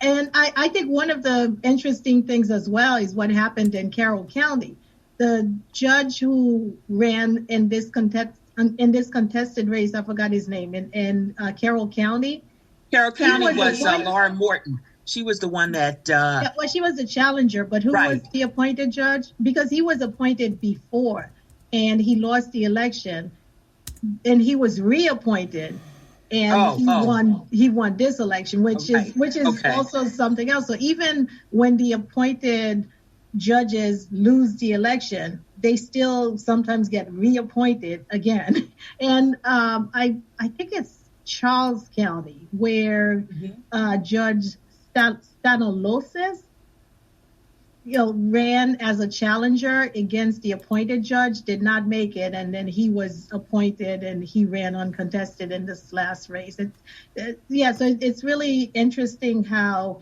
And I think one of the interesting things as well is what happened in Carroll County. The judge who ran in this contested race, I forgot his name, in Carroll County. Carroll County was Laura Morton. She was the one that... yeah, well, she was the challenger, but who was the appointed judge? Because he was appointed before, and he lost the election, and he was reappointed. And he won this election, which is also something else. So even when the appointed judges lose the election, they still sometimes get reappointed again. And I think it's Charles County where Judge Stanilosis ran as a challenger against the appointed judge, did not make it, and then he was appointed and he ran uncontested in this last race. So it's really interesting how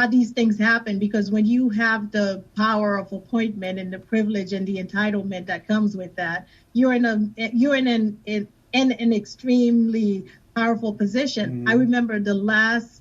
these things happen, because when you have the power of appointment and the privilege and the entitlement that comes with that, you're in an extremely powerful position. I remember the last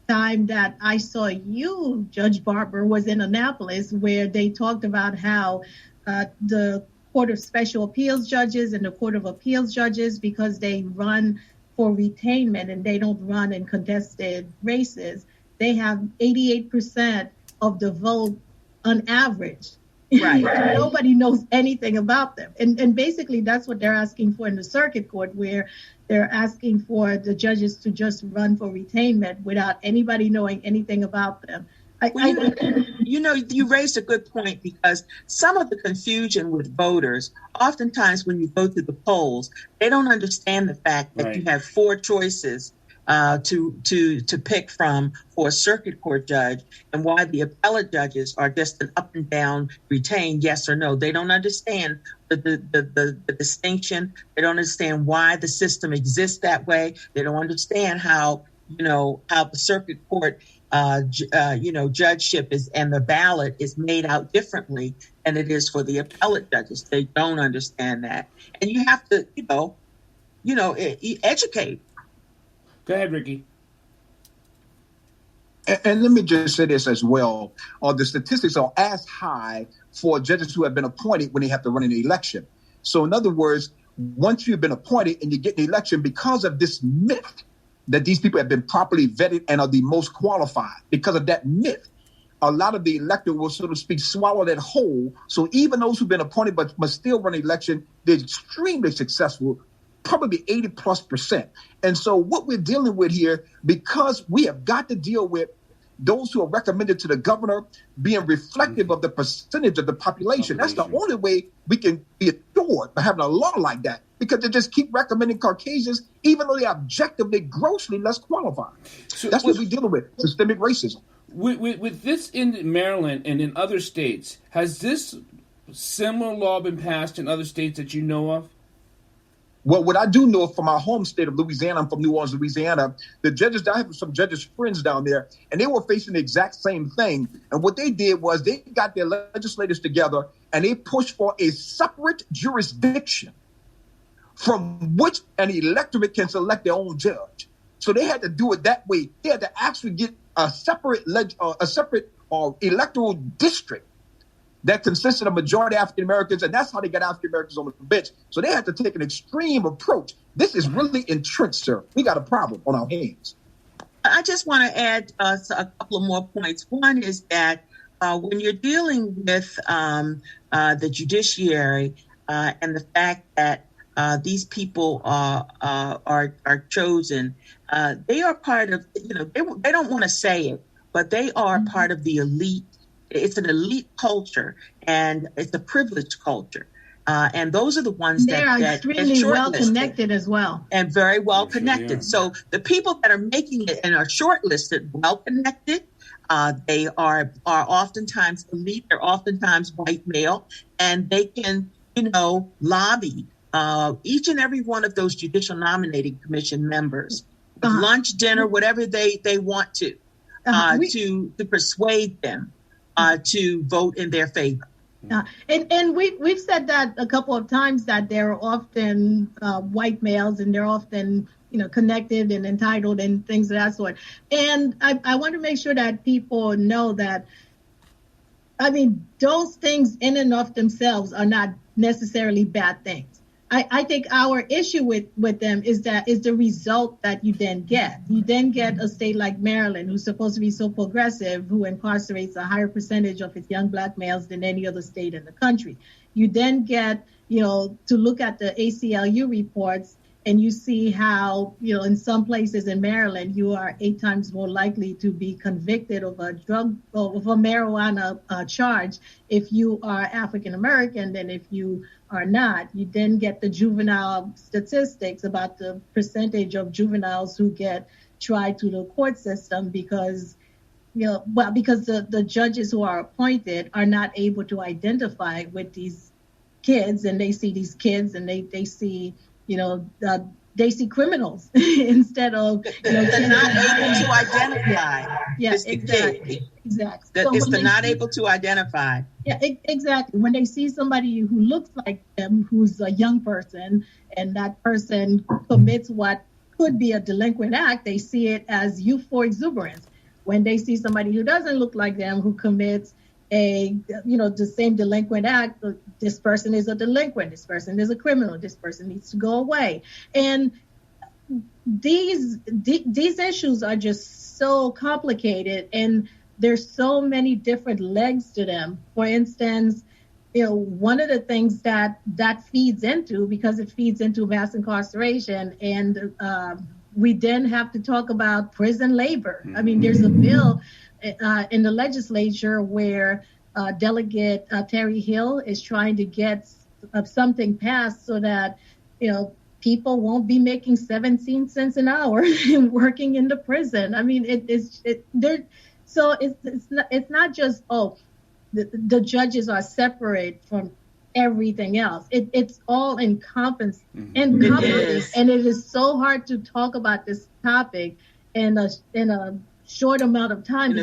time that I saw you, Judge Barber, was in Annapolis, where they talked about how the Court of Special Appeals judges and the Court of Appeals judges, because they run for retainment and they don't run in contested races, they have 88% of the vote on average. Right. Nobody knows anything about them. And basically that's what they're asking for in the circuit court, where they're asking for the judges to just run for retainment without anybody knowing anything about them. You raised a good point, because some of the confusion with voters, oftentimes when you go to the polls, they don't understand the fact that you have four choices to pick from for a circuit court judge, and why the appellate judges are just an up and down retain yes or no. They don't understand the distinction. They don't understand why the system exists that way. They don't understand how the circuit court judgeship is, and the ballot is made out differently than it is for the appellate judges. They don't understand that, and you have to educate. Go ahead, Ricky. And let me just say this as well. The statistics are as high for judges who have been appointed when they have to run an election. So in other words, once you've been appointed and you get an election, because of this myth that these people have been properly vetted and are the most qualified, because of that myth, a lot of the electorate will, so to speak, swallow that whole. So even those who've been appointed but must still run an election, they're extremely successful, probably 80+%. And so what we're dealing with here, because we have got to deal with those who are recommended to the governor being reflective of the percentage of the population. That's the only way we can be assured by having a law like that, because they just keep recommending Caucasians, even though they're objectively grossly less qualified. So that's what we're dealing with, systemic racism. With this in Maryland and in other states, has this similar law been passed in other states that you know of? Well, what I do know from my home state of Louisiana, I'm from New Orleans, Louisiana, the judges, I have some judges' friends down there, and they were facing the exact same thing. And what they did was they got their legislators together and they pushed for a separate jurisdiction from which an electorate can select their own judge. So they had to do it that way. They had to actually get a separate electoral district that consisted of majority African Americans, and that's how they got African Americans on the bench. So they had to take an extreme approach. This is really entrenched, sir. We got a problem on our hands. I just want to add a couple of more points. One is that when you're dealing with the judiciary and the fact that these people are chosen, they are part of, they don't want to say it, but they are part of the elite. It's an elite culture, and it's a privileged culture. And those are the ones that are extremely well connected as well. And very well connected. So the people that are making it and are shortlisted, well connected, they are oftentimes elite, they're oftentimes white male, and they can, lobby each and every one of those judicial nominating commission members, lunch, dinner, whatever they want to persuade them to vote in their favor. And we've said that a couple of times, that they're often white males, and they're often connected and entitled and things of that sort. And I want to make sure that people know that, I mean, those things in and of themselves are not necessarily bad things. I think our issue with them is the result that you then get. You then get a state like Maryland, who's supposed to be so progressive, who incarcerates a higher percentage of its young black males than any other state in the country. You then get, to look at the ACLU reports, and you see how, in some places in Maryland, you are 8 times more likely to be convicted of a marijuana charge if you are African American than if you are not. You then get the juvenile statistics about the percentage of juveniles who get tried through the court system because the judges who are appointed are not able to identify with these kids, and they see these kids and they see they see criminals instead of they're not able to identify. Yes, exactly. It's the not able to identify. Yeah, exactly. When they see somebody who looks like them, who's a young person, and that person commits what could be a delinquent act, they see it as youthful exuberance. When they see somebody who doesn't look like them, who commits the same delinquent act, this person is a delinquent, this person is a criminal, this person needs to go away. And these issues are just so complicated, and there's so many different legs to them. For instance, one of the things that feeds into, because it feeds into mass incarceration, and we then have to talk about prison labor. I mean, there's a bill in the legislature where Delegate Terry Hill is trying to get something passed so that people won't be making 17 cents an hour and working in the prison. I mean, it's not just the judges are separate from everything else. It's all encompassing, and it is so hard to talk about this topic in a short amount of time.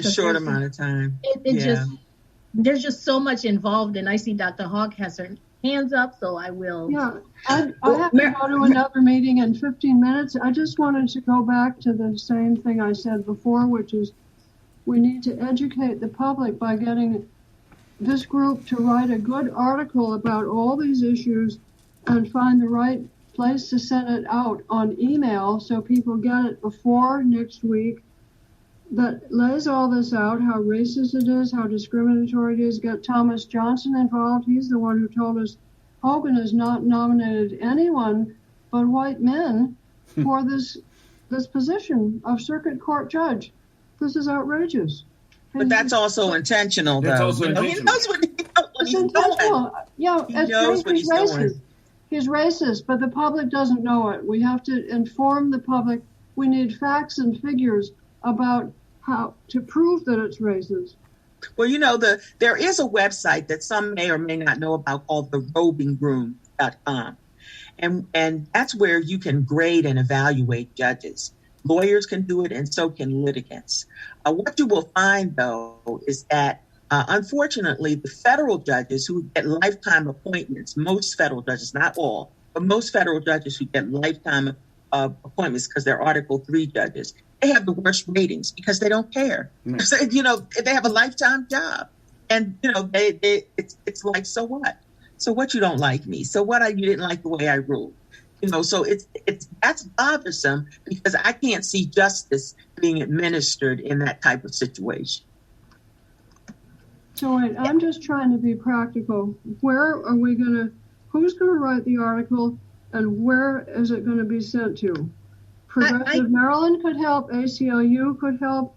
There's just so much involved, and I see Dr. Hawk has her hands up, so I will. Yeah, I have to go to another meeting in 15 minutes. I just wanted to go back to the same thing I said before, which is we need to educate the public by getting this group to write a good article about all these issues and find the right place to send it out on email so people get it before next week. That lays all this out, how racist it is, how discriminatory it is. Get Thomas Johnson involved. He's the one who told us Hogan has not nominated anyone but white men for this position of circuit court judge. This is outrageous. But that's also intentional, though. That's also intentional. He knows what he's doing. Yeah, he knows what he's doing. He's racist, but the public doesn't know it. We have to inform the public. We need facts and figures about how to prove that it's racist. Well, there is a website that some may or may not know about called therobingroom.com. And that's where you can grade and evaluate judges. Lawyers can do it, and so can litigants. What you will find, though, is that, unfortunately, the federal judges who get lifetime appointments, most federal judges, not all, but most federal judges who get lifetime appointments because they're Article 3 judges, they have the worst ratings because they don't care. So, they have a lifetime job, and it's like, so what? So what? You don't like me? So what? You didn't like the way I ruled? So that's bothersome because I can't see justice being administered in that type of situation. So I'm just trying to be practical. Where are we who's going to write the article, and where is it going to be sent to? Progressive Maryland could help. ACLU could help.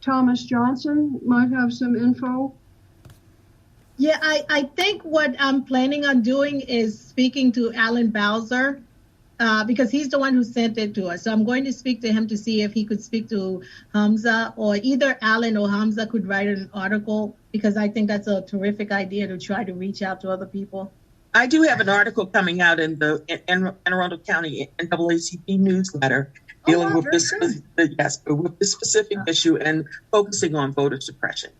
Thomas Johnson might have some info. Yeah, I think what I'm planning on doing is speaking to Alan Bowser, because he's the one who sent it to us. So I'm going to speak to him to see if he could speak to Hamza, or either Alan or Hamza could write an article, because I think that's a terrific idea to try to reach out to other people. I do have an article coming out in the Anne Arundel County NAACP newsletter dealing with this specific issue and focusing on voter suppression.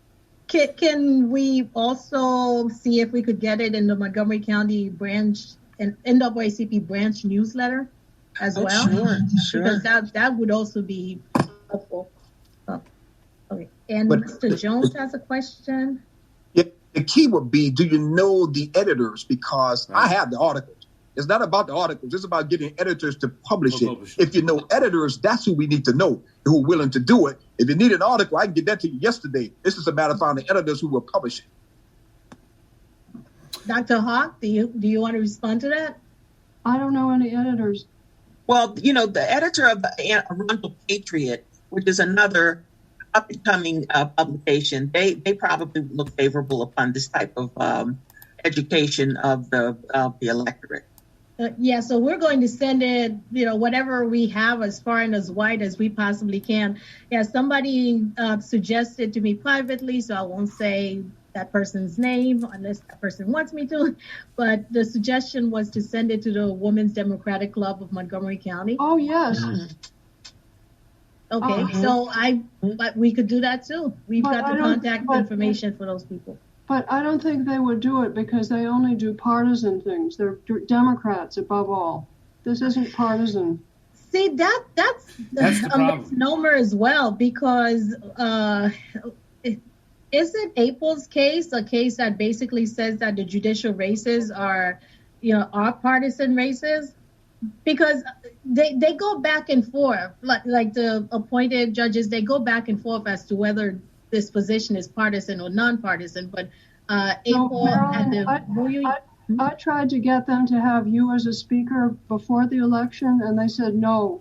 Can we also see if we could get it in the Montgomery County branch and NAACP branch newsletter as well? Sure. Because that would also be helpful. Okay. And But Mr. Jones has a question. Yeah, the key would be, do you know the editors? Because I have the articles. It's not about the articles. It's about getting editors to publish it. If you know editors, that's who we need to know, who are willing to do it. If you need an article, I can get that to you yesterday. This is a matter of finding editors who will publish it. Dr. Hawk, do you want to respond to that? I don't know any editors. Well, the editor of the Arundel Patriot, which is another up-and-coming publication, they probably look favorable upon this type of education of the electorate. So we're going to send it, whatever we have as far and as wide as we possibly can. Yeah, somebody suggested to me privately, so I won't say that person's name unless that person wants me to. But the suggestion was to send it to the Women's Democratic Club of Montgomery County. Oh, yes. Okay, but we could do that too. We've got the contact information for those people. But I don't think they would do it because they only do partisan things. They're Democrats above all. This isn't partisan. See, that's a misnomer as well, because isn't April's case a case that basically says that the judicial races are partisan races? Because they go back and forth, like the appointed judges, they go back and forth as to whether this position is partisan or non-partisan. But April I tried to get them to have you as a speaker before the election, and they said no,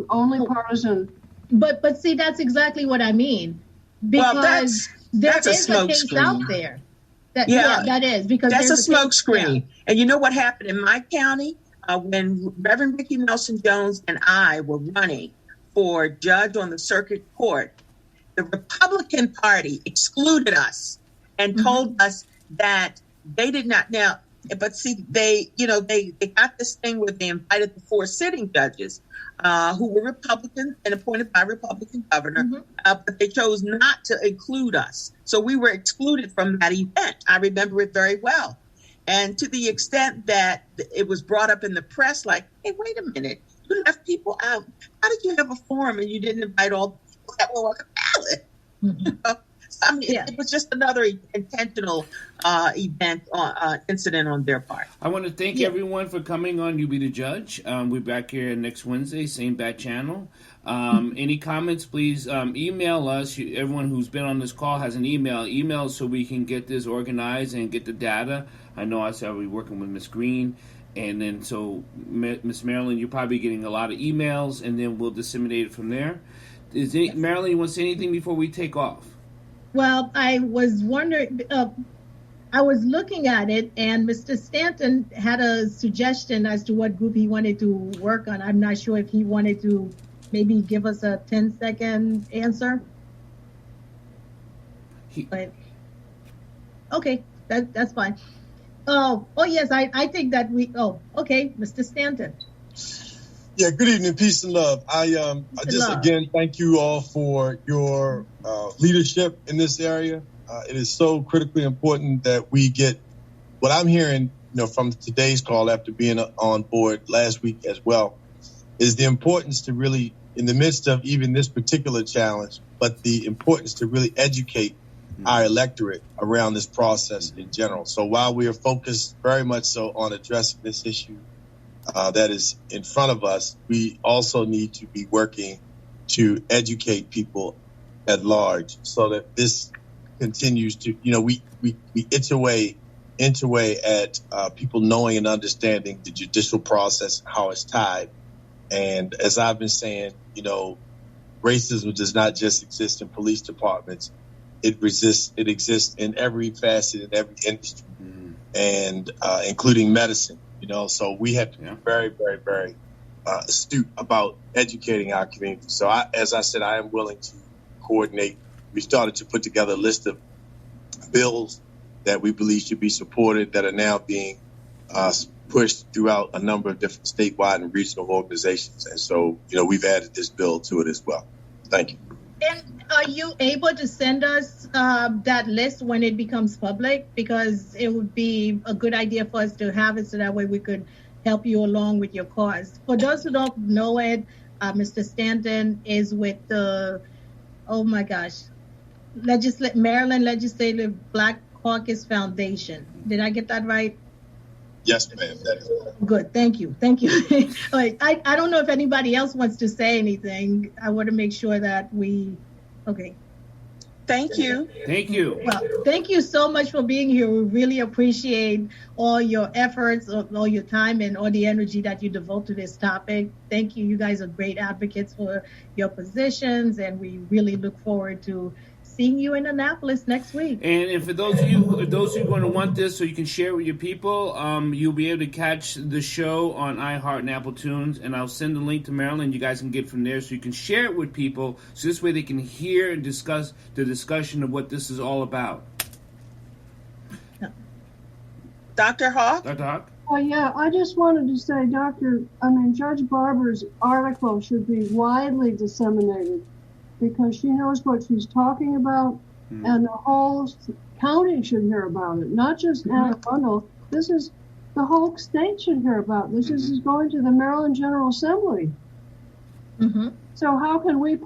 only partisan. But see, that's exactly what I mean. Because that's there a is a smoke case screen out there. That is, because that's a smoke screen. Yeah. And you know what happened in my county? When Reverend Ricky Nelson Jones and I were running for judge on the circuit court, the Republican Party excluded us and told us that they did not. Now, but see, they got this thing where they invited the 4 sitting judges who were Republicans and appointed by Republican governor, but they chose not to include us. So we were excluded from that event. I remember it very well. And to the extent that it was brought up in the press, like, hey, wait a minute, you left people out. How did you have a forum and you didn't invite all the people that were on the ballot? So, I mean, it was just another intentional incident on their part. I want to thank everyone for coming on You Be the Judge. We're back here next Wednesday, same bat channel. Any comments, please email us. Everyone who's been on this call has an email. Email so we can get this organized and get the data. I know I said we're working with Ms. Green. And then so, Ms. Marylin, you're probably getting a lot of emails, and then we'll disseminate it from there. Marylin, you want to say anything before we take off? Well, I was wondering, I was looking at it, and Mr. Stanton had a suggestion as to what group he wanted to work on. I'm not sure if he wanted to maybe give us a 10-second answer. But okay, that's fine. Oh yes, I think that okay, Mr. Stanton. Yeah, good evening, peace and love. I just again thank you all for your leadership in this area. It is so critically important that we get what I'm hearing, from today's call after being on board last week as well, is the importance to really, in the midst of even this particular challenge, but the importance to really educate our electorate around this process in general. So while we are focused very much so on addressing this issue that is in front of us, we also need to be working to educate people at large so that this continues to, we itch away at people knowing and understanding the judicial process, how it's tied. And as I've been saying, racism does not just exist in police departments. It exists in every facet, in every industry, and including medicine. So we have to be very, very, very astute about educating our community. So as I said, I am willing to coordinate. We started to put together a list of bills that we believe should be supported that are now being pushed throughout a number of different statewide and regional organizations. And so, we've added this bill to it as well. Thank you. And are you able to send us that list when it becomes public? Because it would be a good idea for us to have it so that way we could help you along with your cause. For those who don't know it, Mr. Stanton is with the, oh my gosh, Maryland Legislative Black Caucus Foundation. Did I get that right? Yes, ma'am. That is good. Thank you. Like, I don't know if anybody else wants to say anything. I want to make sure that okay. Thank you. Thank you. Well, thank you so much for being here. We really appreciate all your efforts, all your time, and all the energy that you devote to this topic. Thank you. You guys are great advocates for your positions, and we really look forward to seeing you in Annapolis next week. And for those of you who are going to want this so you can share it with your people, you'll be able to catch the show on iHeart and Apple Tunes, and I'll send the link to Marylin. You guys can get from there so you can share it with people so this way they can hear and discuss the discussion of what this is all about. Dr. Hawk? Dr. Hawk? Yeah, I just wanted to say, Judge Barber's article should be widely disseminated, because she knows what she's talking about, and the whole county should hear about it, not just Anne Arundel. This is the whole state should hear about this. This is going to the Maryland General Assembly. So how can we